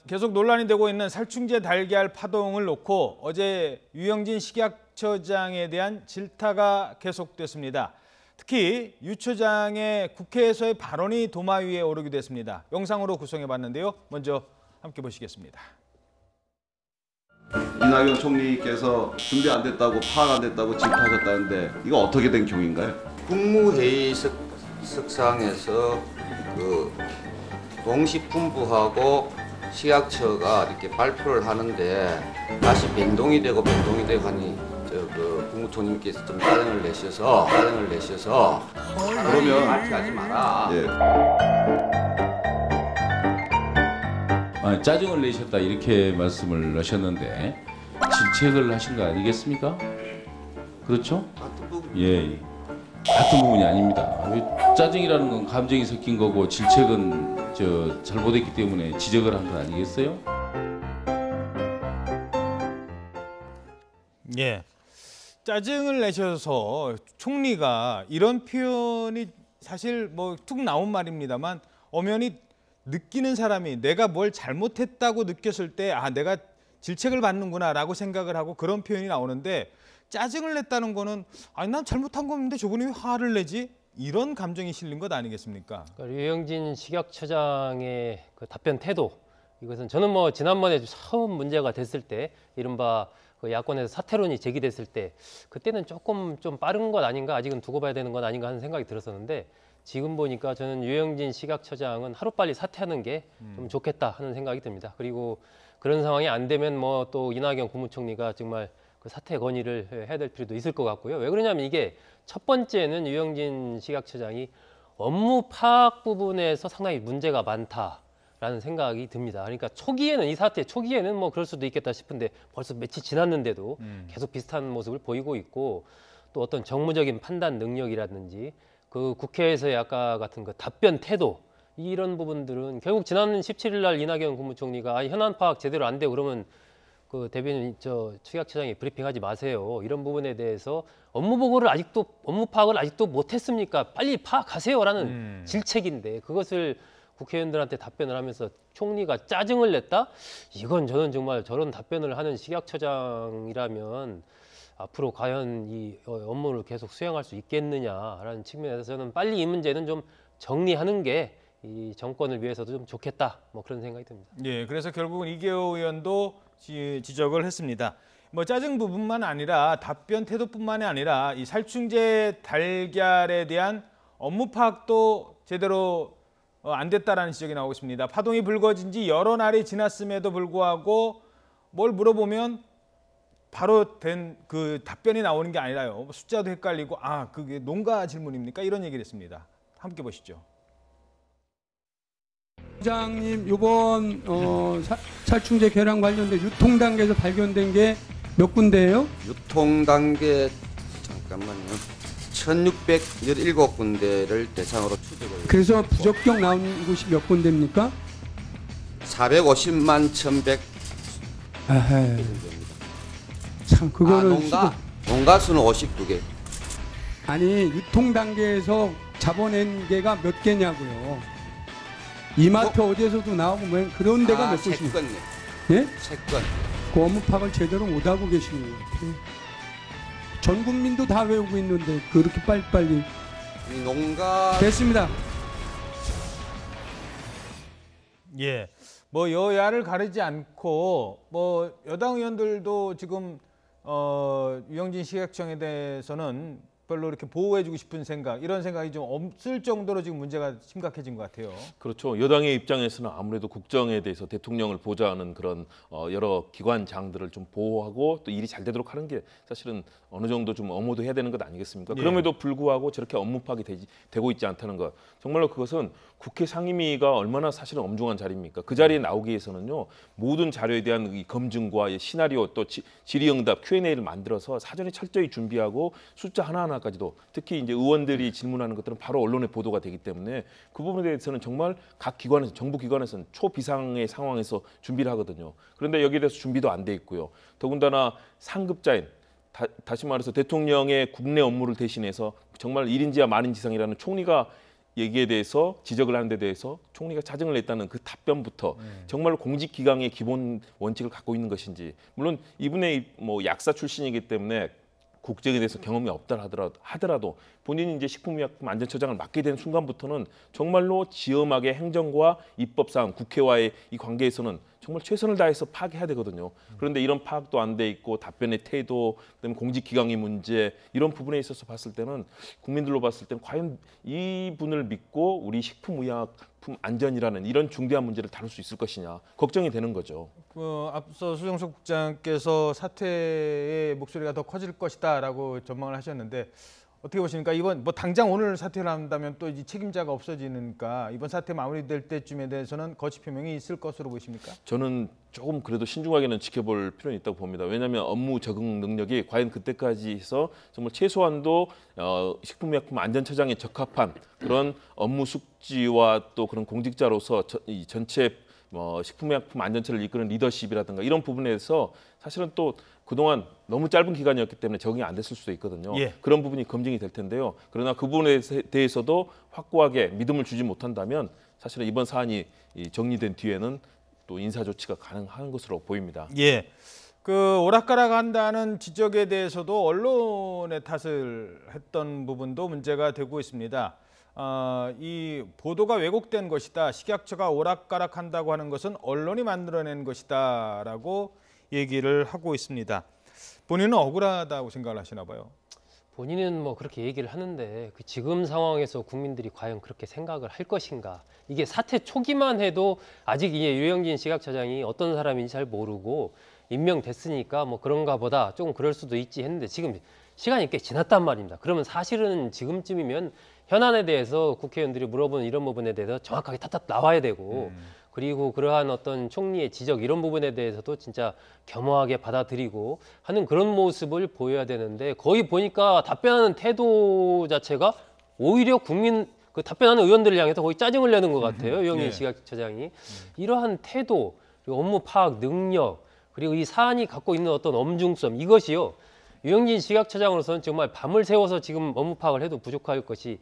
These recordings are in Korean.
계속 논란이 되고 있는 살충제 달걀 파동을 놓고 어제 유영진 식약처장에 대한 질타가 계속됐습니다. 특히 유 처장의 국회에서의 발언이 도마 위에 오르기도 했습니다. 영상으로 구성해봤는데요. 먼저 함께 보시겠습니다. 이낙연 총리께서 준비 안 됐다고 파악 안 됐다고 질타하셨다는데 이거 어떻게 된 경위인가요? 국무회의 석상에서 농식품부하고 식약처가 이렇게 발표를 하는데 다시 변동이 되고 하니 국무총리께서 좀 짜증을 내셔서 그러면 같이 하지 마라. 예. 짜증을 내셨다 이렇게 말씀을 하셨는데 질책을 하신 거 아니겠습니까? 그렇죠? 같은 부분. 예, 같은 부분이 아닙니다. 짜증이라는 건 감정이 섞인 거고 질책은 잘못했기 때문에 지적을 한 거 아니겠어요? 예, 짜증을 내셔서 총리가 이런 표현이 사실 뭐 툭 나온 말입니다만 엄연히 느끼는 사람이 내가 뭘 잘못했다고 느꼈을 때 내가 질책을 받는구나라고 생각을 하고 그런 표현이 나오는데 짜증을 냈다는 거는 난 잘못한 건데 저분이 왜 화를 내지? 이런 감정이 실린 것 아니겠습니까? 그러니까 유영진 식약처장의 그 답변 태도 이것은 저는 뭐 지난번에 처음 문제가 됐을 때 이른바 그 야권에서 사퇴론이 제기됐을 때 그때는 조금 좀 빠른 것 아닌가 아직은 두고 봐야 되는 것 아닌가 하는 생각이 들었었는데 지금 보니까 저는 유영진 식약처장은 하루빨리 사퇴하는 게 좀 좋겠다 하는 생각이 듭니다. 그리고 그런 상황이 안 되면 뭐 또 이낙연 국무총리가 정말 그 사퇴 건의를 해야 될 필요도 있을 것 같고요. 왜 그러냐면 이게 첫 번째는 유영진 식약처장이 업무 파악 부분에서 상당히 문제가 많다라는 생각이 듭니다. 그러니까 초기에는 이 사태 초기에는 뭐 그럴 수도 있겠다 싶은데 벌써 며칠 지났는데도 계속 비슷한 모습을 보이고 있고 또 어떤 정무적인 판단 능력이라든지 그 국회에서의 아까 같은 그 답변 태도 이런 부분들은 결국 지난 17일 날 이낙연 국무총리가 현안 파악 제대로 안 되고 그러면 그 대변인 식약처장이 브리핑하지 마세요. 이런 부분에 대해서 업무 파악을 아직도 못했습니까? 빨리 파악하세요라는 질책인데 그것을 국회의원들한테 답변을 하면서 총리가 짜증을 냈다? 이건 저는 정말 저런 답변을 하는 식약처장이라면 앞으로 과연 이 업무를 계속 수행할 수 있겠느냐라는 측면에서 저는 빨리 이 문제는 좀 정리하는 게 이 정권을 위해서도 좀 좋겠다 뭐 그런 생각이 듭니다. 예, 그래서 결국은 이계호 의원도 지적을 했습니다. 뭐 짜증 부분만 아니라 답변 태도뿐만이 아니라 이 살충제 달걀에 대한 업무 파악도 제대로 안 됐다라는 지적이 나오고 있습니다. 파동이 불거진 지 여러 날이 지났음에도 불구하고 뭘 물어보면 바로 된 그 답변이 나오는 게 아니라요. 숫자도 헷갈리고 그게 농가 질문입니까? 이런 얘기를 했습니다. 함께 보시죠. 부장님, 이번 살충제 결항 관련된 유통 단계에서 발견된 게 몇 군데예요? 유통 단계 잠깐만요. 1,617군데를 대상으로 추적을. 그래서 부적격 나온 곳이 몇 군데입니까? 450만 1,100. 참 그거는 농가 수는 52개. 아니 유통 단계에서 잡아낸 개가 몇 개냐고요. 이마트 어디에서도 나오고 뭐 그런 데가 몇 곳입니까? 예? 3건. 그 업무 파악을 제대로 못 하고 계시는 것 같아요. 전 국민도 다 외우고 있는데 그렇게 빨리빨리. 이 농가 됐습니다. 예, 뭐 여야를 가리지 않고 뭐 여당 의원들도 지금 유영진 식약청에 대해서는 별로 이렇게 보호해주고 싶은 생각, 이런 생각이 좀 없을 정도로 지금 문제가 심각해진 것 같아요. 그렇죠. 여당의 입장에서는 아무래도 국정에 대해서 대통령을 보좌하는 그런 여러 기관장들을 좀 보호하고 또 일이 잘 되도록 하는 게 사실은 어느 정도 좀 엄호도 해야 되는 것 아니겠습니까? 예. 그럼에도 불구하고 저렇게 업무 파악이 되고 있지 않다는 것. 정말로 그것은 국회 상임위가 얼마나 사실은 엄중한 자리입니까? 그 자리에 나오기 위해서는요. 모든 자료에 대한 이 검증과 시나리오 또 질의응답 Q&A를 만들어서 사전에 철저히 준비하고 숫자 하나하나까지도 특히 이제 의원들이 질문하는 것들은 바로 언론에 보도가 되기 때문에 그 부분에 대해서는 정말 각 기관에서 정부 기관에서는 초비상의 상황에서 준비를 하거든요. 그런데 여기에 대해서 준비도 안 돼 있고요. 더군다나 상급자인 다시 말해서 대통령의 국내 업무를 대신해서 정말 1인지와 만인지상이라는 총리가 얘기에 대해서 지적을 하는 데 대해서 총리가 짜증을 냈다는 그 답변부터 정말로 공직기강의 기본 원칙을 갖고 있는 것인지, 물론 이분의 뭐 약사 출신이기 때문에 국정에 대해서 경험이 없다 하더라도 본인이 이제 식품의약품안전처장을 맡게 된 순간부터는 정말로 지엄하게 행정과 입법상 국회와의 이 관계에서는 정말 최선을 다해서 파악해야 되거든요. 그런데 이런 파악도 안 돼 있고 답변의 태도, 그다음에 공직기강의 문제 이런 부분에 있어서 봤을 때는 국민들로 봤을 때는 과연 이분을 믿고 우리 식품의약품 안전이라는 이런 중대한 문제를 다룰 수 있을 것이냐 걱정이 되는 거죠. 앞서 수정석 국장께서 사퇴의 목소리가 더 커질 것이다라고 전망을 하셨는데 어떻게 보십니까? 이번 뭐 당장 오늘 사퇴를 한다면 또 이 책임자가 없어지니까 이번 사퇴 마무리될 때쯤에 대해서는 거취 표명이 있을 것으로 보십니까? 저는 조금 그래도 신중하게는 지켜볼 필요는 있다고 봅니다. 왜냐하면 업무 적응 능력이 과연 그때까지 해서 정말 최소한도 식품의약품 안전처장에 적합한 그런 업무 숙지와 또 그런 공직자로서 이 전체 식품의약품 안전처를 이끄는 리더십이라든가 이런 부분에서 사실은 또 그동안 너무 짧은 기간이었기 때문에 적응이 안 됐을 수도 있거든요. 예. 그런 부분이 검증이 될 텐데요. 그러나 그 부분에 대해서도 확고하게 믿음을 주지 못한다면 사실은 이번 사안이 정리된 뒤에는 또 인사 조치가 가능한 것으로 보입니다. 예. 그 오락가락한다는 지적에 대해서도 언론의 탓을 했던 부분도 문제가 되고 있습니다. 이 보도가 왜곡된 것이다. 식약처가 오락가락한다고 하는 것은 언론이 만들어낸 것이다라고 얘기를 하고 있습니다. 본인은 억울하다고 생각을 하시나 봐요. 본인은 뭐 그렇게 얘기를 하는데 그 지금 상황에서 국민들이 과연 그렇게 생각을 할 것인가? 이게 사태 초기만 해도 아직 이제 유영진 식약처장이 어떤 사람인지 잘 모르고 임명됐으니까 뭐 그런가 보다 조금 그럴 수도 있지 했는데 지금 시간이 꽤 지났단 말입니다. 그러면 사실은 지금쯤이면 현안에 대해서 국회의원들이 물어보는 이런 부분에 대해서 정확하게 탁탁 나와야 되고 그리고 그러한 어떤 총리의 지적 이런 부분에 대해서도 진짜 겸허하게 받아들이고 하는 그런 모습을 보여야 되는데 거의 보니까 답변하는 태도 자체가 오히려 국민 그 답변하는 의원들을 향해서 거의 짜증을 내는 것 같아요. 유영진 식약처장이 이러한 태도 그리고 업무 파악 능력 그리고 이 사안이 갖고 있는 어떤 엄중성 이것이요. 유영진 식약처장으로서는 정말 밤을 새워서 지금 업무 파악을 해도 부족할 것이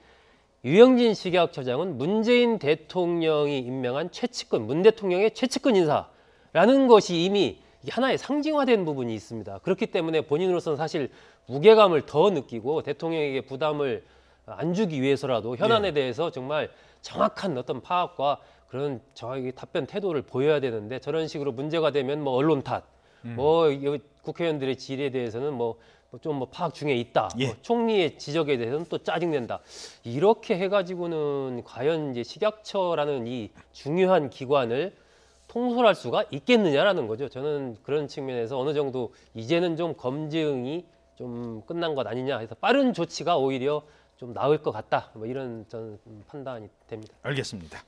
유영진 식약처장은 문재인 대통령이 임명한 최측근, 문 대통령의 최측근 인사라는 것이 이미 하나의 상징화된 부분이 있습니다. 그렇기 때문에 본인으로서는 사실 무게감을 더 느끼고 대통령에게 부담을 안 주기 위해서라도 현안에 대해서 정말 정확한 어떤 파악과 그런 정확히 답변 태도를 보여야 되는데 저런 식으로 문제가 되면 뭐 언론 탓, 뭐 국회의원들의 질에 대해서는 뭐 좀 파악 중에 있다. 뭐 총리의 지적에 대해서는 또 짜증낸다. 이렇게 해가지고는 과연 이제 식약처라는 이 중요한 기관을 통솔할 수가 있겠느냐라는 거죠. 저는 그런 측면에서 어느 정도 이제는 좀 검증이 좀 끝난 것 아니냐 해서 빠른 조치가 오히려 좀 나을 것 같다. 뭐 이런 저는 판단이 됩니다. 알겠습니다.